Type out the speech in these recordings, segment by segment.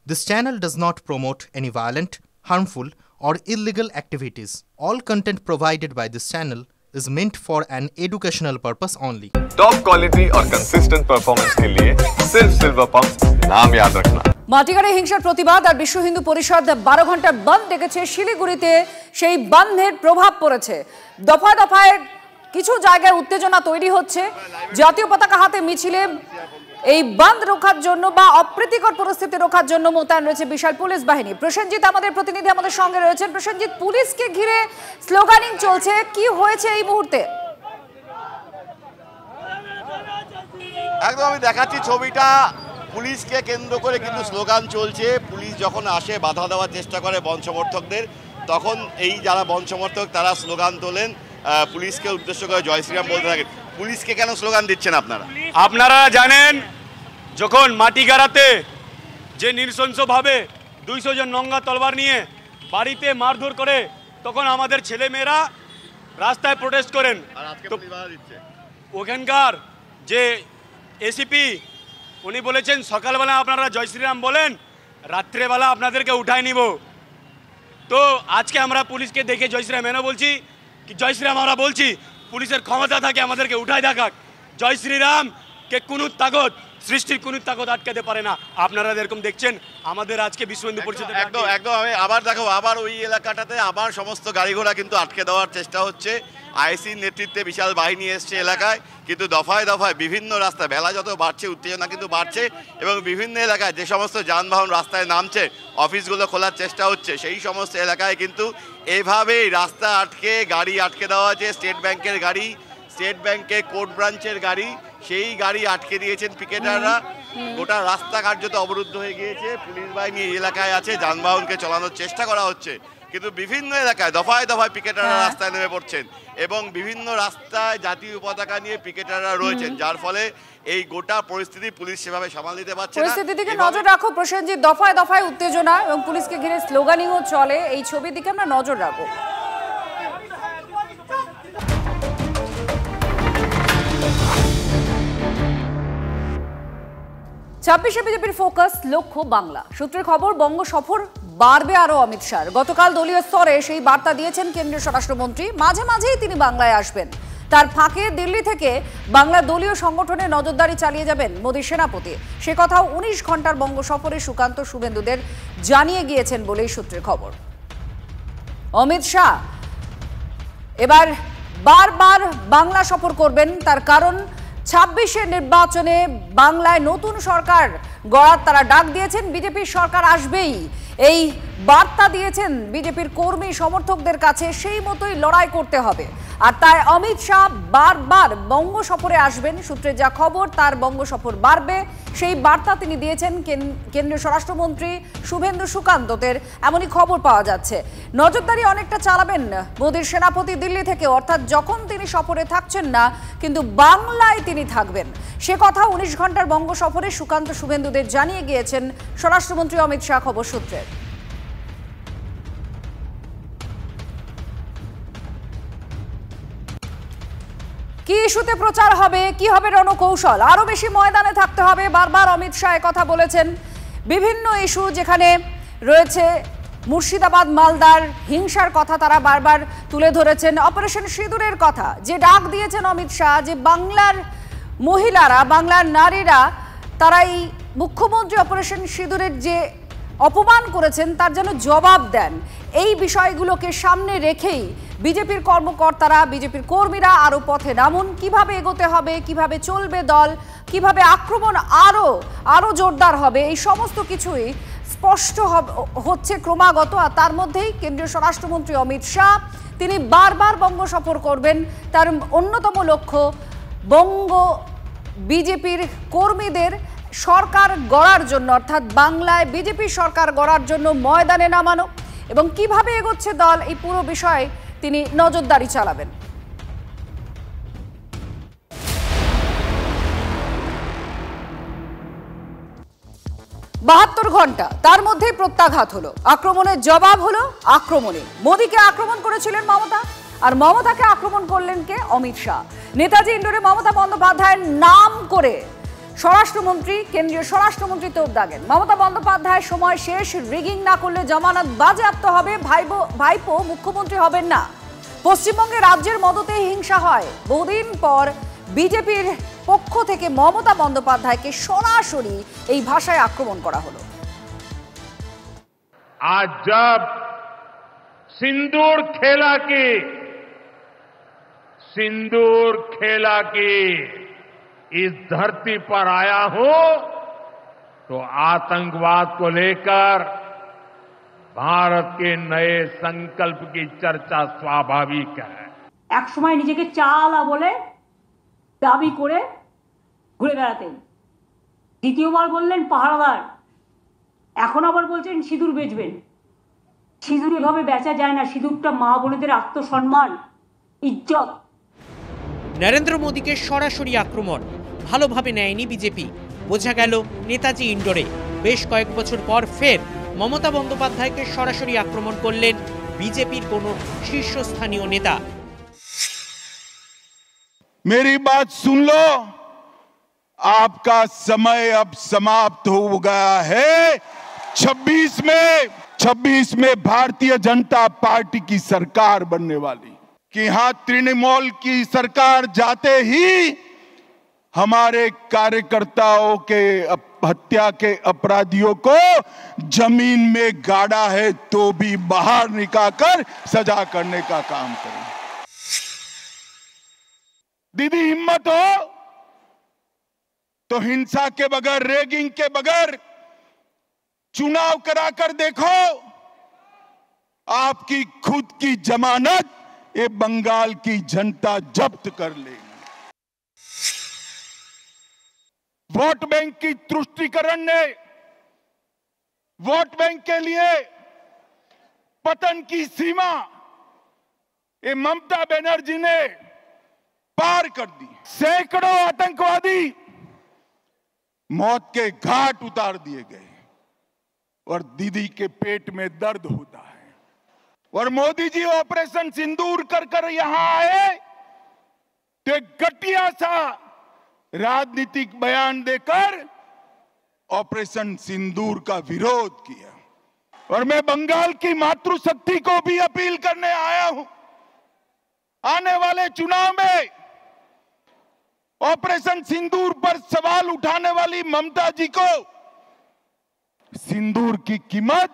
This channel does not promote any violent, harmful, or illegal activities. All content provided by this channel is meant for an educational purpose only. Top quality और consistent performance के लिए सिर्फ silver pump नाम याद रखना। মাটিগাড়ে হিংসার প্রতিবাদ আর বিশ্ব হিন্দু পরিষদ 12 ঘন্টার বন্ধ ডেকেছে। শিলিগুড়িতে সেই বন্ধের প্রভাব পড়েছে। দফায় দফায় কিছু জায়গায় উত্তেজনা তৈরি হচ্ছে। জাতীয় পতাকা হাতে মিছিলে এই বন্ধ রক্ষার জন্য বা অপ্রীতিকর পরিস্থিতি রক্ষার জন্য মোতায়েন রয়েছে বিশাল পুলিশ বাহিনী। প্রসেনজিৎ আমাদের প্রতিনিধি আমাদের সঙ্গে রয়েছেন। প্রসেনজিৎ, পুলিশকে ঘিরে স্লোগানিং চলছে, কি হয়েছে এই মুহূর্তে? একদম আমি দেখাচ্ছি ছবিটা, পুলিশকে কেন্দ্র করে কিন্তু স্লোগান চলছে। পুলিশ যখন আসে বাধা দেওয়ার চেষ্টা করে বন সমর্থকদের, তখন এই যারা বন সমর্থক তারা স্লোগান তোলেন, পুলিশকে উদ্দেশ্য করে জয় শ্রীরাম বলতে থাকেন। পুলিশকে কেন স্লোগান দিচ্ছেন আপনারা? আপনারা জানেন, যখন মাটিগাড়াতে যে নৃশংসভাবে 200 জন নঙ্গা তলবার নিয়ে বাড়িতে মারধর করে, তখন আমাদের ছেলেমেয়েরা রাস্তায় প্রোটেস্ট করেন। তো ওখানকার যে এসিপি উনি বলেছেন সকালবেলা আপনারা জয় শ্রীরাম বলেন, রাত্রেবেলা আপনাদেরকে উঠায় নিব। তো আজকে আমরা পুলিশকে দেখে জয় শ্রীরাম এনে বলছি কি জয় শ্রীরাম আমরা বলছি, পুলিশের ক্ষমতা থাকে আমাদেরকে উঠায় দেখাক। জয় শ্রীরাম কে কোনো তাগত, সৃষ্টির কোনো তাগত আটকাতে পারে না। আপনারা এরকম দেখছেন আমাদের আজকে বিশ্ব হিন্দু পরিষদ একদম আমি আবার দেখো, আবার ওই এলাকাটাতে আবার সমস্ত গাড়ি ঘোড়া কিন্তু আটকে দেওয়ার চেষ্টা হচ্ছে। আইসির নেতৃত্বে বিশাল বাহিনী এসছে এলাকায়, কিন্তু দফায় দফায় বিভিন্ন রাস্তায় বেলা যত বাড়ছে উত্তেজনা কিন্তু বাড়ছে, এবং বিভিন্ন এলাকায় যে সমস্ত যানবাহন রাস্তায় নামছে অফিসগুলো খোলার চেষ্টা হচ্ছে, সেই সমস্ত এলাকায় কিন্তু এভাবেই রাস্তা আটকে গাড়ি আটকে দেওয়া হয়েছে। স্টেট ব্যাংকের গাড়ি, স্টেট ব্যাংকের কোর্ট ব্রাঞ্চের গাড়ি, সেই গাড়ি আটকে দিয়েছেন পিকেটাররা। গোটা রাস্তা কার্যত অবরুদ্ধ হয়ে গিয়েছে। পুলিশ বাহিনী এই এলাকায় আছে, যানবাহনকে চালানোর চেষ্টা করা হচ্ছে, কিন্তু বিভিন্ন এলাকায় দফায় দফায় পিকেটাররা রাস্তায় নেমে পড়ছেন, এবং বিভিন্ন রাস্তায় জাতীয় পতাকা নিয়ে পিকেটাররা রয়েছেন, যার ফলে এই গোটা পরিস্থিতি পুলিশ সেভাবে সামাল দিতে পারছে না। পরিস্থিতির দিকে নজর রাখো প্রসেনজিৎ, দফায় দফায় উত্তেজনা এবং পুলিশকে ঘিরে স্লোগানিংও চলে, এই ছবির দিকে আমরা নজর রাখবো। ছাব্বিশে বিজেপির ফোকাস, লক্ষ্য বাংলা। সূত্রের খবর, বঙ্গ সফর বাড়বে আরো অমিত শাহ। গতকাল দলীয় স্তরে সেই বার্তা দিয়েছেন কেন্দ্রীয় স্বরাষ্ট্রমন্ত্রী। মাঝে মাঝেই তিনি বাংলায় আসবেন। তার ফাঁকে দিল্লি থেকে বাংলা দলীয় সংগঠনে নজরদারি চালিয়ে যাবেন মোদীর সেনাপতি। সে কথাও 19 ঘন্টার বঙ্গ সফরে সুকান্ত শুভেন্দুদের জানিয়ে গিয়েছেন বলেই সূত্রের খবর। অমিত শাহ এবার বারবার বাংলা সফর করবেন, তার কারণ 26-এর নির্বাচনে বাংলায় নতুন সরকার গড়ার তারা ডাক দিয়েছেন। বিজেপির সরকার আসবেই এই বার্তা দিয়েছেন বিজেপির কর্মী সমর্থকদের কাছে, সেই মতোই লড়াই করতে হবে। আর তাই অমিত শাহ বারবার বঙ্গ সফরে আসবেন। সূত্রে যা খবর, তার বঙ্গ সফর বাড়বে, সেই বার্তা তিনি দিয়েছেন কেন্দ্রীয় স্বরাষ্ট্রমন্ত্রী শুভেন্দু সুকান্তদের, এমনই খবর পাওয়া যাচ্ছে। নজরদারি অনেকটা চালাবেন মোদীর সেনাপতি দিল্লি থেকে, অর্থাৎ যখন তিনি সফরে থাকছেন না কিন্তু বাংলায় তিনি থাকবেন। সে কথা 19 ঘন্টার বঙ্গ সফরে সুকান্ত শুভেন্দুদের জানিয়ে গিয়েছেন স্বরাষ্ট্রমন্ত্রী অমিত শাহ, খবর সূত্রের। কি ইস্যুতে প্রচার হবে, কি হবে রণকৌশল, আরো বেশি ময়দানে থাকতে হবে, বারবার অমিত শাহ কথা বলেছেন। বিভিন্ন ইস্যু যেখানে রয়েছে, মুর্শিদাবাদ মালদার হিংসার কথা তারা বারবার তুলে ধরেছেন। অপারেশন সিঁদুরের কথা যে ডাক দিয়েছেন অমিত শাহ, যে বাংলার মহিলারা, বাংলার নারীরা তারা এই মুখ্যমন্ত্রী অপারেশন সিঁদুরের যে অপমান করেছেন তার যেন জবাব দেন। এই বিষয়গুলোকে সামনে রেখেই বিজেপির কর্মকর্তারা, বিজেপির কর্মীরা আরো পথে নামুন। কিভাবে এগোতে হবে, কিভাবে চলবে দল, কিভাবে আক্রমণ আরো জোরদার হবে, এই সমস্ত কিছুই স্পষ্ট হচ্ছে ক্রমাগত। আর তার মধ্যেই কেন্দ্রীয় স্বরাষ্ট্রমন্ত্রী অমিত শাহ তিনি বারবার বঙ্গ সফর করবেন। তার অন্যতম লক্ষ্য বঙ্গ বিজেপির কর্মীদের সরকার গড়ার জন্য, অর্থাৎ বাংলায় বিজেপি সরকার গড়ার জন্য ময়দানে নামানো, এবং কিভাবে এগোচ্ছে দল এই পুরো বিষয়ে তিনি নজরদারি চালাবেন। 72 ঘন্টা, তার মধ্যে প্রত্যাঘাত হলো, আক্রমণের জবাব হলো আক্রমণে। মোদীকে আক্রমণ করেছিলেন মমতা, আর মমতাকে আক্রমণ করলেন কে? অমিত শাহ। নেতাজি ইন্ডোরে মমতা বন্দ্যোপাধ্যায়ের নাম করে স্বরাষ্ট্রমন্ত্রী, কেন্দ্রীয় স্বরাষ্ট্রমন্ত্রী তোপ দাগেন, মমতা বন্দ্যোপাধ্যায়ের সময় শেষ, রিগিং না করলে জামানত বাজেয়াপ্ত হবে, ভাইপো মুখ্যমন্ত্রী হবেন না। পশ্চিমবঙ্গে রাজ্যের মদতে হিংসা হয়, বহুদিন পর বিজেপির পক্ষ থেকে মমতা বন্দ্যোপাধ্যায়কে সরাসরি এই ভাষায় আক্রমণ করা হলো। आज जब सिंदूर खेला की इस धरती पर आया हूं तो आतंकवाद को लेकर भारत के नए संकल्प की चर्चा स्वाभाविक है। एक समय নিজেকে চালা বলে দাবি করে ঘুরে বেড়াতেন, দ্বিতীয়বার বললেন পাহারাদার, এখন আবার বলছেন সিঁদুর বেচবেন। সিঁদুর এভাবে বেচা যায় না, সিঁদুরটা মা বোনেদের আত্মসম্মান, ইজ্জত। নরেন্দ্র মোদীকে সরাসরি আক্রমণ ভালোভাবে নেয়নি বিজেপি, বোঝা গেল নেতাজি ইন্ডোরে। বেশ কয়েক বছর পর ফের মমতা বন্দ্যোপাধ্যায়কে সরাসরি আক্রমণ করলেন বিজেপির কোনো শীর্ষস্থানীয় নেতা। मेरी बात सुन लो, आपका समय अब समाप्त हो गया है। 26 में भारतीय जनता पार्टी की सरकार बनने वाली, कि यहां तृणमूल की सरकार जाते ही हमारे कार्यकर्ताओं के हत्या के अपराधियों को जमीन में गाड़ा है तो भी बाहर निकालकर सजा करने का काम करें। दीदी हिम्मत हो तो हिंसा के बगैर, रेगिंग के बगैर चुनाव कराकर देखो, आपकी खुद की जमानत ये बंगाल की जनता जब्त कर लेगी। वोट बैंक की तुष्टीकरण ने वोट बैंक के लिए पतन की सीमा ये ममता बनर्जी ने पार कर दी। सैकड़ों आतंकवादी मौत के घाट उतार दिए गए और दीदी के पेट में दर्द होता है। और मोदी जी ऑपरेशन सिंदूर कर यहां आए तो एक घटिया सा राजनीतिक बयान देकर ऑपरेशन सिंदूर का विरोध किया। और मैं बंगाल की मातृशक्ति को भी अपील करने आया हूं, आने वाले चुनाव में ऑपरेशन सिंदूर पर सवाल उठाने वाली ममता जी को सिंदूर की कीमत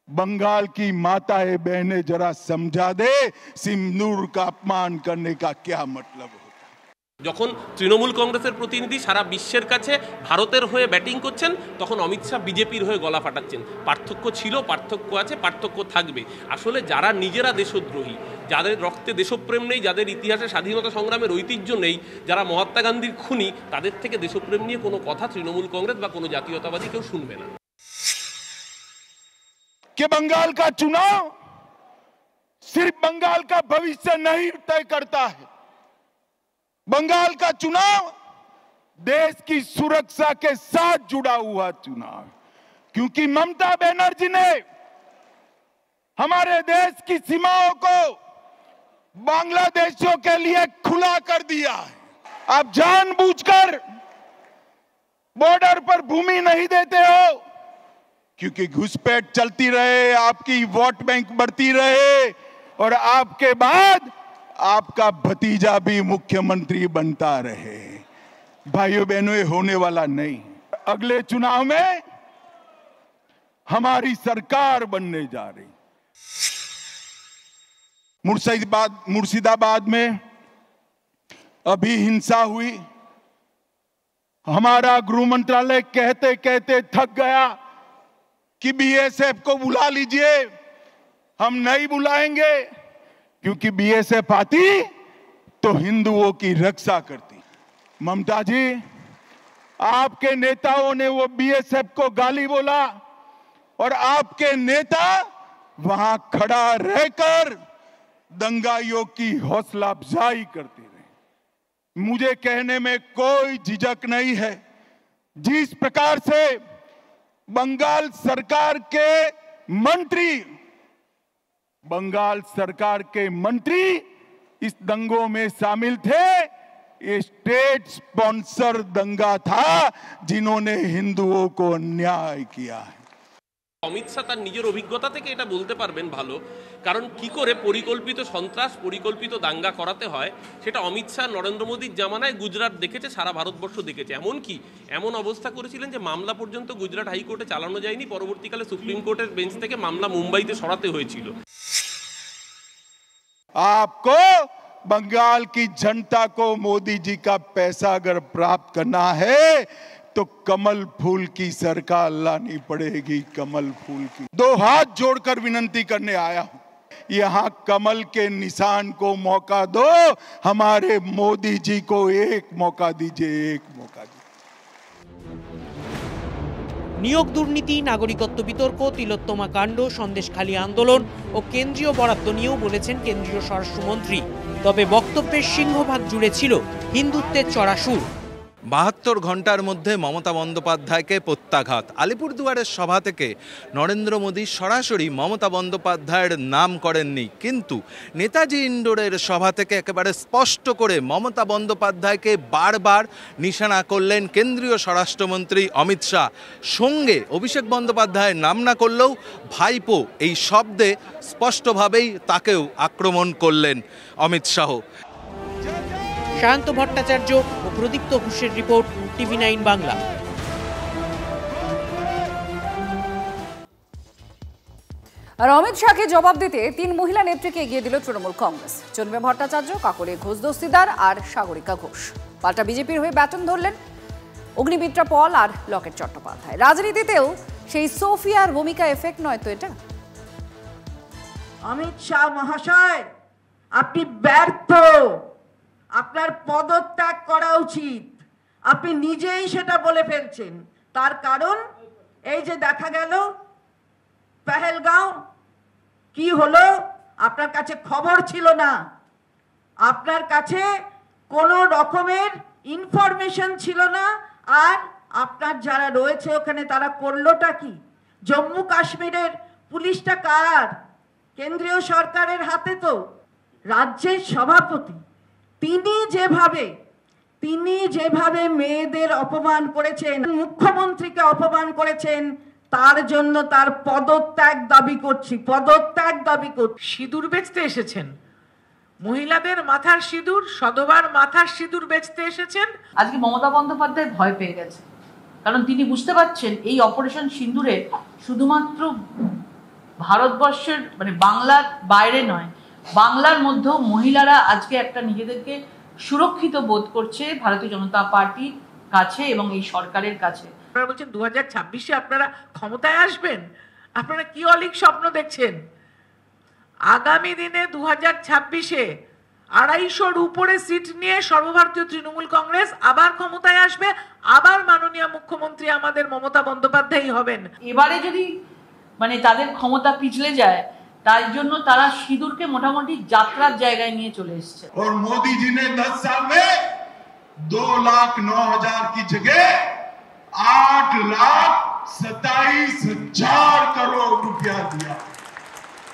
बंगाल की माताएं बहनें जरा समझा दे, सिंदूर का अपमान करने का क्या मतलब होता। যখন তৃণমূল কংগ্রেসের প্রতিনিধি সারা বিশ্বের কাছে ভারতের হয়ে ব্যাটিং করছেন, তখন অমিত শাহ বিজেপির হয়ে গলা ফাটাচ্ছেন। পার্থক্য ছিল, পার্থক্য আছে, পার্থক্য থাকবে। আসলে যারা নিজেরা দেশদ্রোহী, যাদের রক্তে দেশপ্রেম নেই, যাদের ইতিহাসে স্বাধীনতা সংগ্রামের ঐতিহ্য নেই, যারা মহাত্মা গান্ধীর খুনি, তাদের থেকে দেশপ্রেম নিয়ে কোনো কথা তৃণমূল কংগ্রেস বা কোনো জাতীয়তাবাদী কেউ শুনবে না। कि बंगाल का चुनाव सिर्फ बंगाल का भविष्य नहीं तय करता है, बंगाल का चुनाव देश की सुरक्षा के साथ जुड़ा हुआ चुनाव, क्योंकि ममता बनर्जी ने हमारे देश की सीमाओं को बांग्लादेशियों के लिए खुला कर दिया है। आप जानबूझकर बॉर्डर पर भूमि नहीं देते हो क्योंकि घुसपैठ चलती रहे, आपकी वोट बैंक बढ़ती रहे और आपके बाद आपका भतीजा भी मुख्यमंत्री बनता रहे। भाइयों बहनों, ये होने वाला नहीं। अगले चुनाव में हमारी सरकार बनने जा रही। मुर्शिदाबाद में अभी हिंसा हुई, हमारा गृह मंत्रालय कहते कहते थक गया कि बीएसएफ को बुला लीजिए। हम नहीं बुलाएंगे क्योंकि बीएसएफ आती तो हिंदुओं की रक्षा करती। ममता जी, आपके नेताओं ने वो बीएसएफ को गाली बोला और आपके नेता वहां खड़ा रहकर दंगाइयों की हौसला अफजाई करते रहे। मुझे कहने में कोई झिझक नहीं है, जिस प्रकार से बंगाल सरकार के मंत्री इस दंगों में शामिल थे, ये स्टेट स्पॉन्सर दंगा था जिन्होंने हिंदुओं को अन्याय किया है। অমিত শাহ তার নিজের অভিজ্ঞতা থেকে এটা বলতে পারবেন ভালো, কারণ কি করে পরিকল্পিত সন্ত্রাস, পরিকল্পিত দাঙ্গা করাতে হয় সেটা অমিত শাহ নরেন্দ্র মোদীর জামানায় গুজরাট দেখেছে, সারা ভারতবর্ষ দেখেছে। এমনকি এমন অবস্থা করেছিলেন যে মামলা পর্যন্ত গুজরাট হাইকোর্টে চালানো যায়নি, পরবর্তীকালে সুপ্রিম কোর্টের বেঞ্চ থেকে মামলা মুম্বাইতে সরাতে হয়েছিল। आपको बंगाल की जनता को मोदी जी का पैसा अगर प्राप्त करना है तो कमल फूल की सरकार लानी पड़ेगी, कमल फूल की। दो हाथ जोड़कर विनती करने आया हूं, यहां कमल के निशान को मौका दो, हमारे मोदी जी को एक मौका दीजिए, एक मौका दीजिए। নিয়োগ দুর্নীতি, নাগরিকত্ব বিতর্ক, তিলোত্তমা কাণ্ড, সন্দেশখালী আন্দোলন ও কেন্দ্রীয় বরাদ্দ নিয়েও বলেছেন কেন্দ্রীয় স্বরাষ্ট্রমন্ত্রী। তবে বক্তব্যের সিংহভাগ জুড়ে ছিল হিন্দুত্বের চড়া সুর। 72 ঘন্টার মধ্যে মমতা বন্দ্যোপাধ্যায়কে প্রত্যাঘাত। আলিপুরদুয়ারের সভা থেকে নরেন্দ্র মোদী সরাসরি মমতা বন্দ্যোপাধ্যায়ের নাম করেননি, কিন্তু নেতাজি ইন্ডোরের সভা থেকে একেবারে স্পষ্ট করে মমতা বন্দ্যোপাধ্যায়কে বারবার নিশানা করলেন কেন্দ্রীয় স্বরাষ্ট্রমন্ত্রী অমিত শাহ। সঙ্গে অভিষেক বন্দ্যোপাধ্যায়ের নাম না করলেও ভাইপো এই শব্দে স্পষ্টভাবেই তাকেও আক্রমণ করলেন অমিত শাহ। সায়ন্ত ভট্টাচার্য ও প্রদীপ্ত ঘোষের রিপোর্ট, TV9 বাংলা। আর অমিত শাহকে জবাব দিতে 3 মহিলা নেত্রীকে এগিয়ে দিল তৃণমূল কংগ্রেস। চন্দ্রিমা ভট্টাচার্য, কাকলি ঘোষ দস্তিদার আর সাগরিকা ঘোষ। পাল্টা বিজেপির হয়ে ব্যাটন ধরলেন অগ্নিমিত্রা পল আর লকেট চট্টোপাধ্যায়। রাজনীতিতেও সেই সোফিয়ার ভূমিকা এফেক্ট নয় তো এটা? অমিত শাহ মহাশয়, আপনি ব্যর্থ, আপনার পদত্যাগ করা উচিত। আপনি নিজেই সেটা বলে ফেলছেন। তার কারণ এই যে দেখা গেল পেহেলগাঁও কি হলো, আপনার কাছে খবর ছিল না, আপনার কাছে কোনো রকমের ইনফরমেশন ছিল না। আর আপনার যারা রয়েছে ওখানে তারা করলোটা কি? জম্মু কাশ্মীরের পুলিশটা কার? কেন্দ্রীয় সরকারের হাতে তো। রাজ্যের সভাপতি তিনি যেভাবে মেয়েদের অপমান করেছেন, মুখ্যমন্ত্রীকে অপমান করেছেন, তার জন্য তার পদত্যাগ দাবি করছি, পদত্যাগ দাবি করছি। সিঁদুর বেচতে এসেছেন, মহিলাদের মাথার সিঁদুর, সধবার মাথার সিঁদুর বেচতে এসেছেন। আজকে মমতা বন্দ্যোপাধ্যায় ভয় পেয়ে গেছে, কারণ তিনি বুঝতে পারছেন এই অপারেশন সিঁদুরে শুধুমাত্র ভারতবর্ষের মানে বাংলার বাইরে নয়, বাংলার মধ্যেও মহিলারা আজকে একটা নিজেদেরকে সুরক্ষিত বোধ করছে ভারতীয় জনতা পার্টির কাছে এবং এই সরকারের কাছে। আপনারা বলছেন 2026-এ আপনারা ক্ষমতায় আসবেন, আপনারা কি অলিক স্বপ্ন দেখছেন? আগামী দিনে 2026-এ 250-র উপরে সিট নিয়ে সর্বভারতীয় তৃণমূল কংগ্রেস আবার ক্ষমতায় আসবে, আবার মাননীয় মুখ্যমন্ত্রী আমাদের মমতা বন্দ্যোপাধ্যায় হবেন। এবারে যদি মানে তাদের ক্ষমতা পিছলে যায়, তাই জন্য তারা সিঁদুরকে মোটামুটি যাত্রার জায়গায় নিয়ে চলে এসেছে। और मोदी जी ने 10 साल में 2,09,000 की जगह 8,27,000 करोड़ रुपया दिया।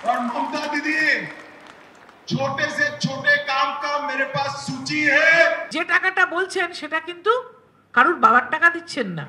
और ममता दीदी, छोटे से छोटे काम का मेरे पास सूची है। যে টাকাটা বলছেন সেটা কিন্তু কারুর বাবার টাকা দিচ্ছেন না।